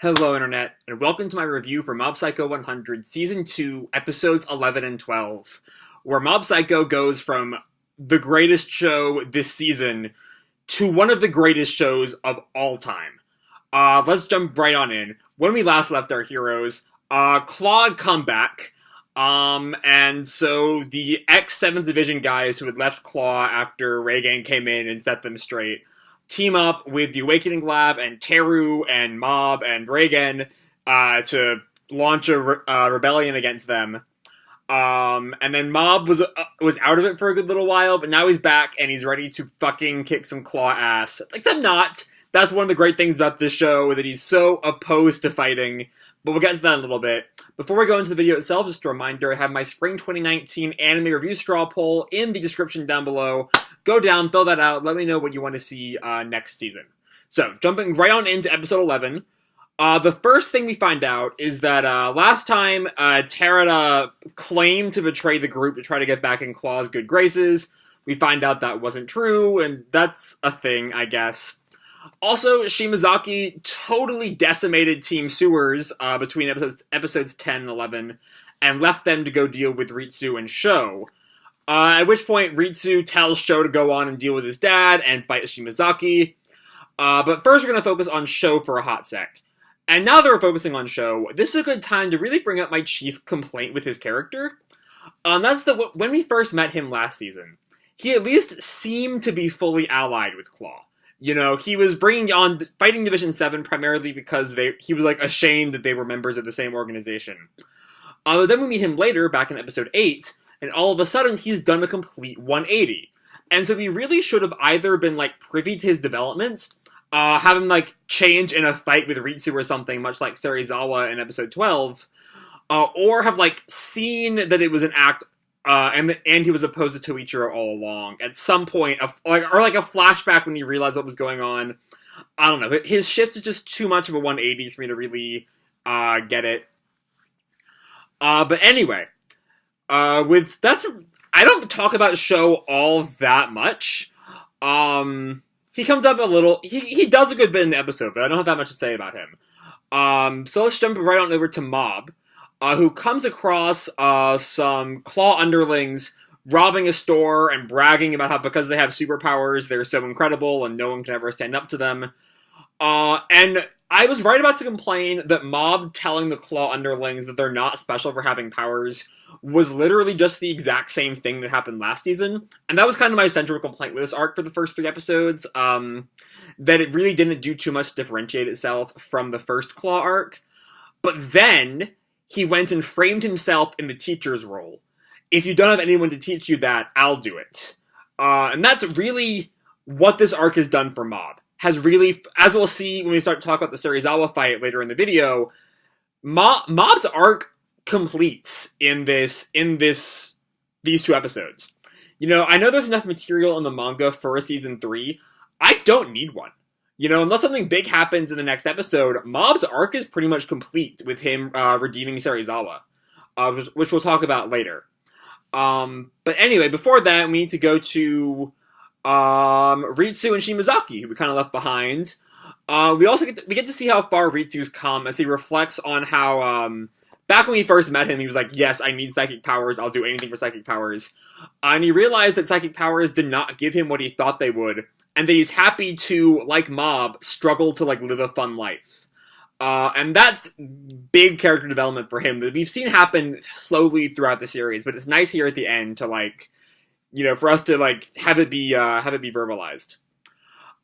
Hello, Internet, and welcome to my review for Mob Psycho 100, Season 2, Episodes 11 and 12, where Mob Psycho goes from the greatest show this season to one of the greatest shows of all time. Let's jump right on in. When we last left our heroes, Claude come back, and so the ex-7th Division guys who had left Claw after Reagan came in and set them straight team up with the Awakening Lab and Teru and Mob and Reagan to launch a rebellion against them. And then Mob was out of it for a good little while, but now he's back and he's ready to fucking kick some Claw ass. Except not. That's one of the great things about this show, that he's so opposed to fighting. But we'll get to that in a little bit. Before we go into the video itself, just a reminder, I have my Spring 2019 anime review straw poll in the description down below. Go down, fill that out, let me know what you want to see next season. So, jumping right on into episode 11, the first thing we find out is that last time Terada claimed to betray the group to try to get back in Claw's good graces. We find out that wasn't true, and that's a thing, I guess. Also, Shimazaki totally decimated Team Sewers between episodes 10 and 11, and left them to go deal with Ritsu and Sho. At which point, Ritsu tells Sho to go on and deal with his dad and fight Shimazaki. But first, we're going to focus on Sho for a hot sec. And now that we're focusing on Sho, this is a good time to really bring up my chief complaint with his character. That's that when we first met him last season, he at least seemed to be fully allied with Claw. You know, he was bringing on fighting Division 7 primarily because he was like ashamed that they were members of the same organization. But then we meet him later, back in episode 8, and all of a sudden he's done a complete 180. And so we really should have either been like privy to his developments, have him like change in a fight with Ritsu or something, much like Serizawa in episode 12, or have like seen that it was an act and he was opposed to Toichiro all along. At some point, or like a flashback when he realized what was going on. I don't know. His shift is just too much of a 180 for me to really get it. But anyway, I don't talk about Sho all that much. He comes up a little. He does a good bit in the episode, but I don't have that much to say about him. So let's jump right on over to Mob, who comes across some Claw underlings robbing a store and bragging about how because they have superpowers, they're so incredible and no one can ever stand up to them. And I was right about to complain that Mob telling the Claw underlings that they're not special for having powers was literally just the exact same thing that happened last season. And that was kind of my central complaint with this arc for the first 3 episodes, that it really didn't do too much to differentiate itself from the first Claw arc. But then he went and framed himself in the teacher's role. If you don't have anyone to teach you that, I'll do it. And that's really what this arc has done for Mob. Has really, as we'll see when we start to talk about the Serizawa fight later in the video, Mob's arc completes in these 2 episodes. You know, I know there's enough material in the manga for a season 3. I don't need one. You know, unless something big happens in the next episode, Mob's arc is pretty much complete with him redeeming Serizawa, which we'll talk about later. But anyway, before that, we need to go to Ritsu and Shimazaki, who we kind of left behind. We also get to see how far Ritsu's come as he reflects on how back when we first met him, he was like, yes, I need psychic powers, I'll do anything for psychic powers. And he realized that psychic powers did not give him what he thought they would, and that he's happy to, like Mob, struggle to like live a fun life. And that's big character development for him that we've seen happen slowly throughout the series, but it's nice here at the end to like, you know, for us to like have it be verbalized.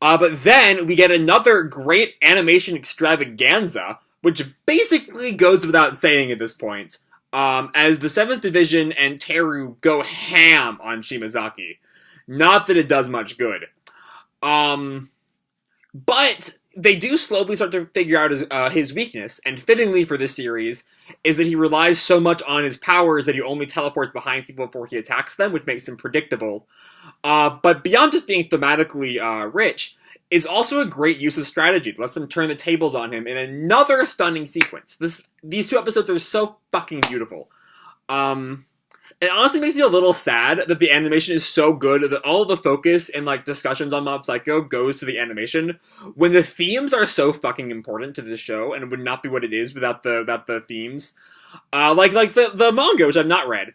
But then we get another great animation extravaganza, which basically goes without saying at this point, as the 7th Division and Teru go ham on Shimazaki. Not that it does much good. But they do slowly start to figure out his weakness, and fittingly for this series, is that he relies so much on his powers that he only teleports behind people before he attacks them, which makes him predictable. But beyond just being thematically rich, it's also a great use of strategy. It lets them turn the tables on him in another stunning sequence. These 2 episodes are so fucking beautiful. It honestly makes me a little sad that the animation is so good that all of the focus and like discussions on Mob Psycho goes to the animation when the themes are so fucking important to this show and it would not be what it is without the themes. Like the manga, which I've not read,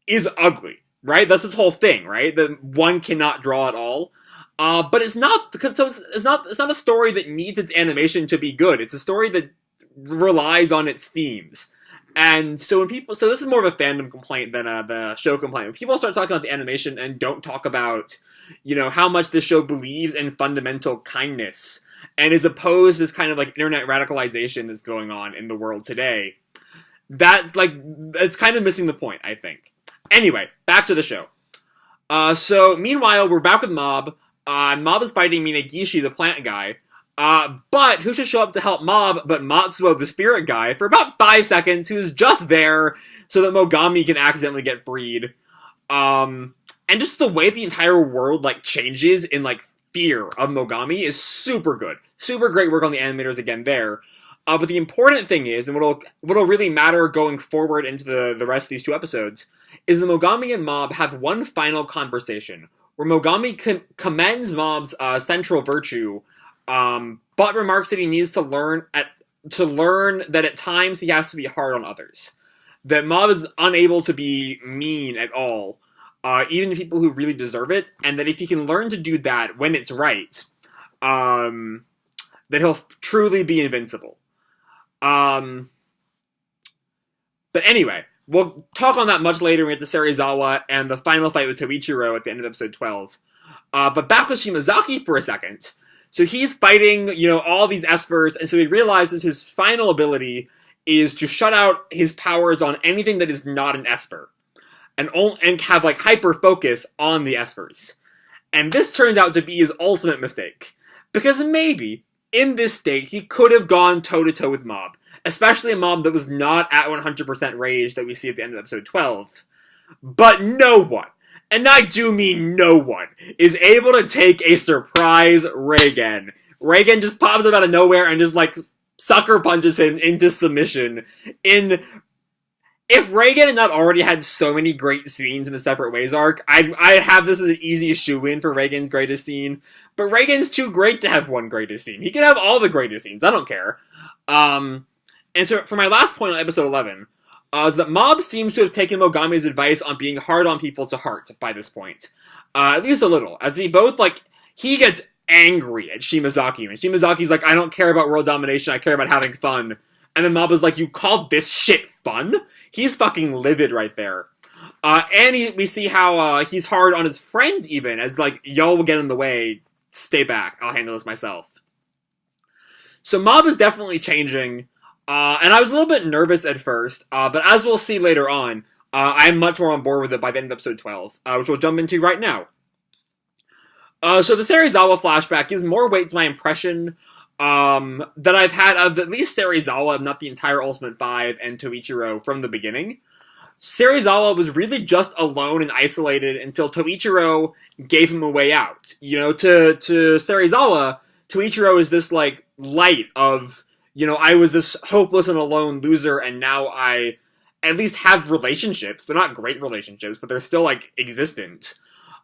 is ugly, right? That's this whole thing, right? That one cannot draw at all. But it's not because it's not a story that needs its animation to be good. It's a story that relies on its themes. And so so this is more of a fandom complaint than the show complaint. When people start talking about the animation and don't talk about, how much the show believes in fundamental kindness and is opposed to this kind of like internet radicalization that's going on in the world today, it's kind of missing the point, I think. Anyway, back to the show. So meanwhile, we're back with Mob. Mob is fighting Minagishi, the plant guy. But who should show up to help Mob but Matsuo, the spirit guy, for about 5 seconds, who's just there so that Mogami can accidentally get freed. And just the way the entire world, like, changes in, like, fear of Mogami is super good. Super great work on the animators again there. But the important thing is, and what'll really matter going forward into the rest of these 2 episodes, is that Mogami and Mob have one final conversation, where Mogami commends Mob's central virtue, but remarks that he needs to learn that at times he has to be hard on others. That Mob is unable to be mean at all, even to people who really deserve it, and that if he can learn to do that when it's right, that he'll truly be invincible. But anyway, we'll talk on that much later when we get to Serizawa and the final fight with Toichiro at the end of episode 12. But back with Shimazaki for a second. So he's fighting, all these espers, and so he realizes his final ability is to shut out his powers on anything that is not an esper. And have, like, hyper-focus on the espers. And this turns out to be his ultimate mistake. Because maybe, in this state, he could have gone toe-to-toe with Mob. Especially a Mob that was not at 100% rage that we see at the end of episode 12. But no one, and I do mean no one, is able to take a surprise Reigen. Reigen just pops up out of nowhere and just, like, sucker punches him into submission. If Reigen had not already had so many great scenes in the Separate Ways arc, I'd have this as an easy shoe-in for Reigen's greatest scene. But Reigen's too great to have one greatest scene. He can have all the greatest scenes, I don't care. And so, for my last point on episode 11, is that Mob seems to have taken Mogami's advice on being hard on people to heart by this point. At least a little. As he gets angry at Shimazaki. And Shimazaki's like, I don't care about world domination, I care about having fun. And then Mob is like, you called this shit fun? He's fucking livid right there. And we see how he's hard on his friends even, as like, y'all will get in the way, stay back, I'll handle this myself. So Mob is definitely changing. And I was a little bit nervous at first, but as we'll see later on, I'm much more on board with it by the end of episode 12, which we'll jump into right now. So the Serizawa flashback gives more weight to my impression that I've had of at least Serizawa, if not the entire Ultimate 5 and Toichiro from the beginning. Serizawa was really just alone and isolated until Toichiro gave him a way out. To Serizawa, Toichiro is this, like, light of, I was this hopeless and alone loser, and now I at least have relationships. They're not great relationships, but they're still, like, existent.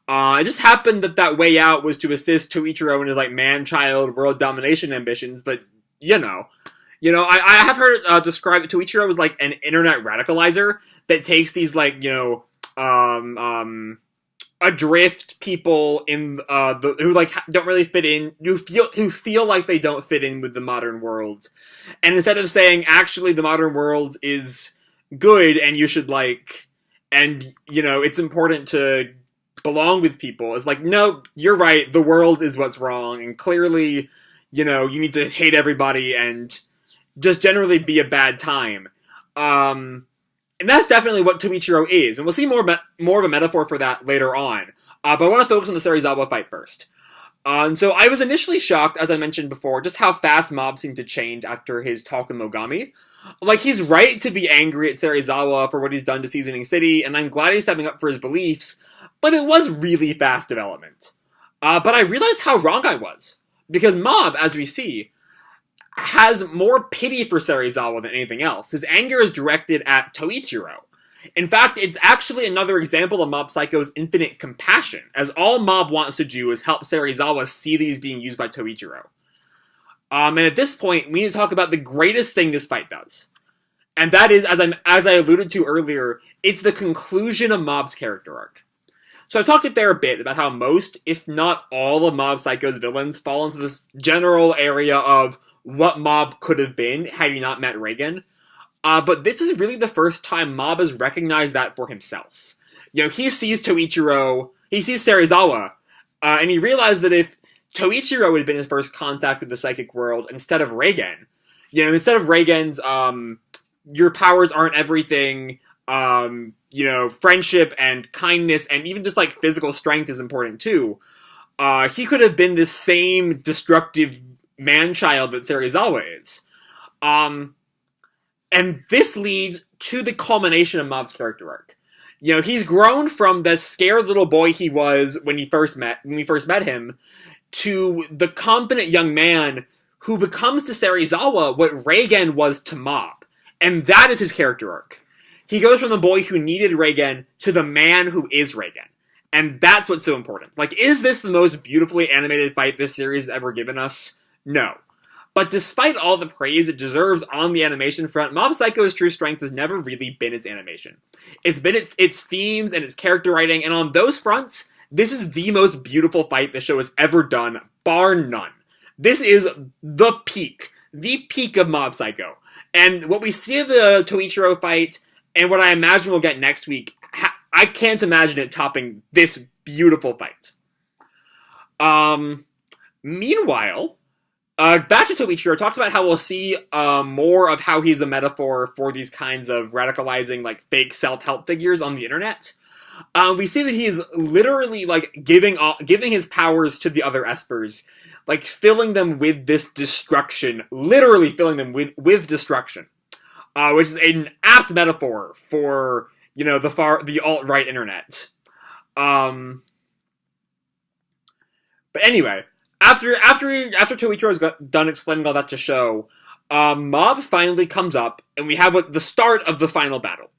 It just happened that way out was to assist Toichiro in his, like, man-child world domination ambitions, but, I have heard described Toichiro as, like, an internet radicalizer that takes these, like, adrift people in who like don't really fit in, who feel like they don't fit in with the modern world, and instead of saying actually the modern world is good and you should like, and it's important to belong with people, it's like, no, you're right, the world is what's wrong, and clearly you need to hate everybody and just generally be a bad time. And that's definitely what Toichiro is, and we'll see more of a metaphor for that later on. But I want to focus on the Serizawa fight first. And so I was initially shocked, as I mentioned before, just how fast Mob seemed to change after his talk with Mogami. Like, he's right to be angry at Serizawa for what he's done to Seasoning City, and I'm glad he's stepping up for his beliefs, but it was really fast development. But I realized how wrong I was. Because Mob, as we see, has more pity for Serizawa than anything else. His anger is directed at Toichiro. In fact, it's actually another example of Mob Psycho's infinite compassion, as all Mob wants to do is help Serizawa see that he's being used by Toichiro. And at this point, we need to talk about the greatest thing this fight does. And that is, as I alluded to earlier, it's the conclusion of Mob's character arc. So I've talked there a bit about how most, if not all, of Mob Psycho's villains fall into this general area of what Mob could have been had he not met Reigen. But this is really the first time Mob has recognized that for himself. He sees Toichiro, he sees Serizawa, and he realized that if Toichiro had been his first contact with the psychic world instead of Reigen, instead of Reigen's, your powers aren't everything, friendship and kindness and even just, physical strength is important too. He could have been this same destructive man-child that Serizawa is. And this leads to the culmination of Mob's character arc. He's grown from the scared little boy he was when we first met him to the confident young man who becomes to Serizawa what Reigen was to Mob. And that is his character arc. He goes from the boy who needed Reigen to the man who is Reigen. And that's what's so important. Is this the most beautifully animated fight this series has ever given us? No. But despite all the praise it deserves on the animation front, Mob Psycho's true strength has never really been its animation. It's been its themes and its character writing, and on those fronts, this is the most beautiful fight the show has ever done, bar none. This is the peak of Mob Psycho. And what we see of the Toichiro fight, and what I imagine we'll get next week, I can't imagine it topping this beautiful fight. Meanwhile, back to Toichiro, talked about how we'll see more of how he's a metaphor for these kinds of radicalizing, fake self-help figures on the internet. We see that he's literally, giving his powers to the other Espers, filling them with this destruction, literally filling them with destruction, which is an apt metaphor for, the alt-right internet. But anyway, After Toichiro's done explaining all that to show, Mob finally comes up, and we have the start of the final battle.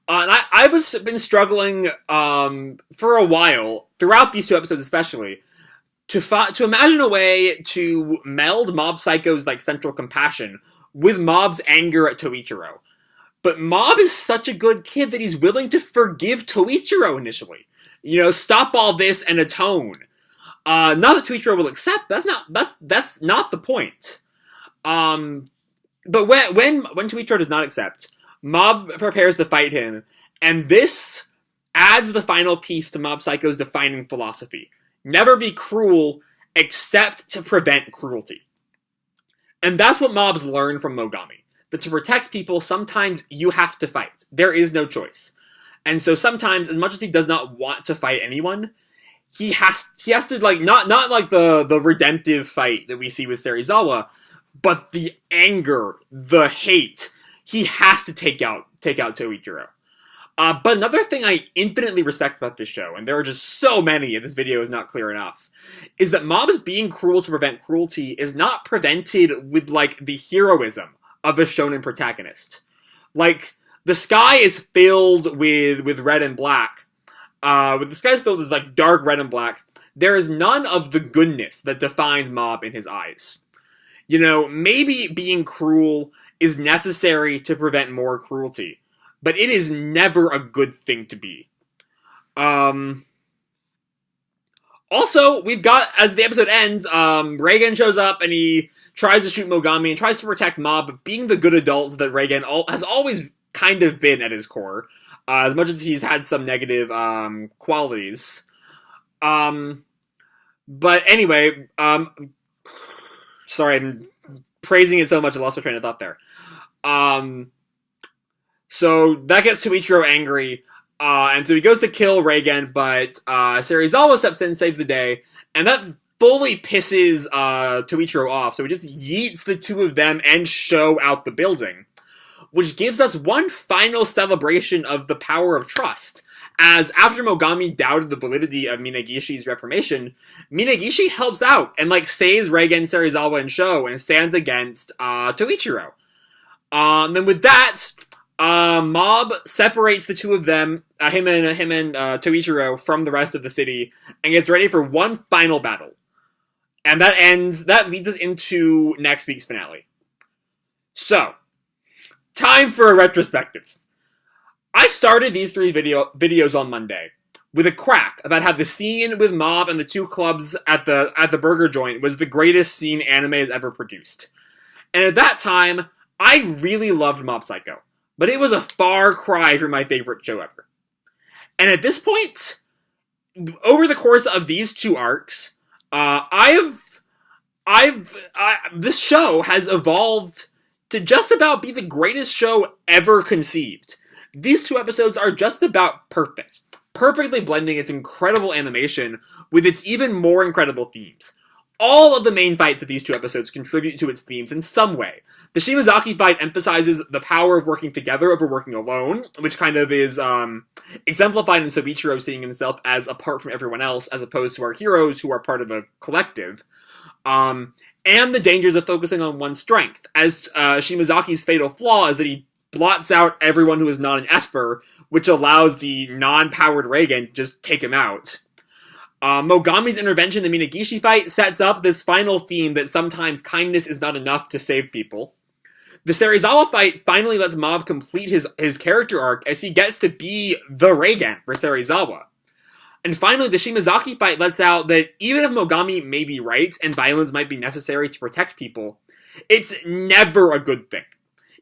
And I've been struggling for a while, throughout these two episodes especially, to imagine a way to meld Mob Psycho's central compassion with Mob's anger at Toichiro. But Mob is such a good kid that he's willing to forgive Toichiro initially. Stop all this and atone. Not that Toichiro will accept. That's not the point. But when Toichiro does not accept, Mob prepares to fight him, and this adds the final piece to Mob Psycho's defining philosophy: never be cruel, except to prevent cruelty. And that's what Mob's learned from Mogami: that to protect people, sometimes you have to fight. There is no choice. And so sometimes, as much as he does not want to fight anyone, he has to, not the redemptive fight that we see with Serizawa, but the anger, the hate, he has to take out Toichiro. But another thing I infinitely respect about this show, and there are just so many, and this video is not clear enough, is that Mob's being cruel to prevent cruelty is not prevented with, the heroism of a shonen protagonist. The sky is filled with red and black, with the sky's filled with dark red and black, there is none of the goodness that defines Mob in his eyes. Maybe being cruel is necessary to prevent more cruelty, but it is never a good thing to be. Also, we've got, as the episode ends, Reigen shows up and he tries to shoot Mogami and tries to protect Mob, being the good adult that Reigen has always kind of been at his core. As much as he's had some negative qualities. But anyway, sorry, I'm praising it so much I lost my train of thought there. So that gets Toichiro angry, and so he goes to kill Reigen, but Serizawa steps in, saves the day, and that fully pisses Toichiro off, so he just yeets the two of them and Sho out the building. Which gives us one final celebration of the power of trust, as after Mogami doubted the validity of Minagishi's reformation, Minagishi helps out and saves Reigen, Serizawa, and Sho and stands against Toichiro. And then with that, Mob separates the two of them, him and Toichiro, from the rest of the city, and gets ready for one final battle. And that leads us into next week's finale. So, time for a retrospective. I started these three videos on Monday with a crack about how the scene with Mob and the two clubs at the burger joint was the greatest scene anime has ever produced. And at that time, I really loved Mob Psycho, but it was a far cry from my favorite show ever. And at this point, over the course of these two arcs, this show has evolved to just about be the greatest show ever conceived. These two episodes are just about perfect, perfectly blending its incredible animation with its even more incredible themes. All of the main fights of these two episodes contribute to its themes in some way. The Shimazaki fight emphasizes the power of working together over working alone, which kind of is exemplified in Soichiro seeing himself as apart from everyone else, as opposed to our heroes who are part of a collective. And the dangers of focusing on one's strength, as Shimazaki's fatal flaw is that he blots out everyone who is not an Esper, which allows the non-powered Reigen to just take him out. Mogami's intervention in the Minagishi fight sets up this final theme that sometimes kindness is not enough to save people. The Serizawa fight finally lets Mob complete his character arc as he gets to be the Reigen for Serizawa. And finally, the Shimazaki fight lets out that even if Mogami may be right and violence might be necessary to protect people, it's never a good thing.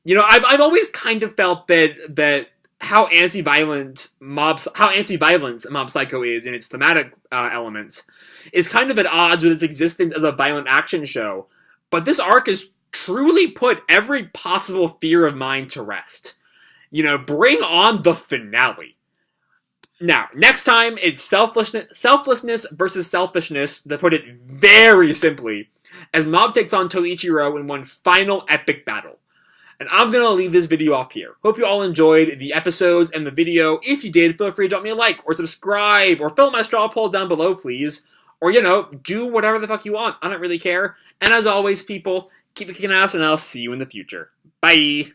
You know, I've always kind of felt that how anti-violent Mob Psycho is in its thematic elements is kind of at odds with its existence as a violent action show. But this arc has truly put every possible fear of mine to rest. You know, bring on the finale. Now, next time, it's selflessness versus selfishness, to put it very simply, as Mob takes on Toichiro in one final epic battle. And I'm going to leave this video off here. Hope you all enjoyed the episodes and the video. If you did, feel free to drop me a like, or subscribe, or fill my straw poll down below, please. Or, you know, do whatever the fuck you want. I don't really care. And as always, people, keep kicking ass, and I'll see you in the future. Bye!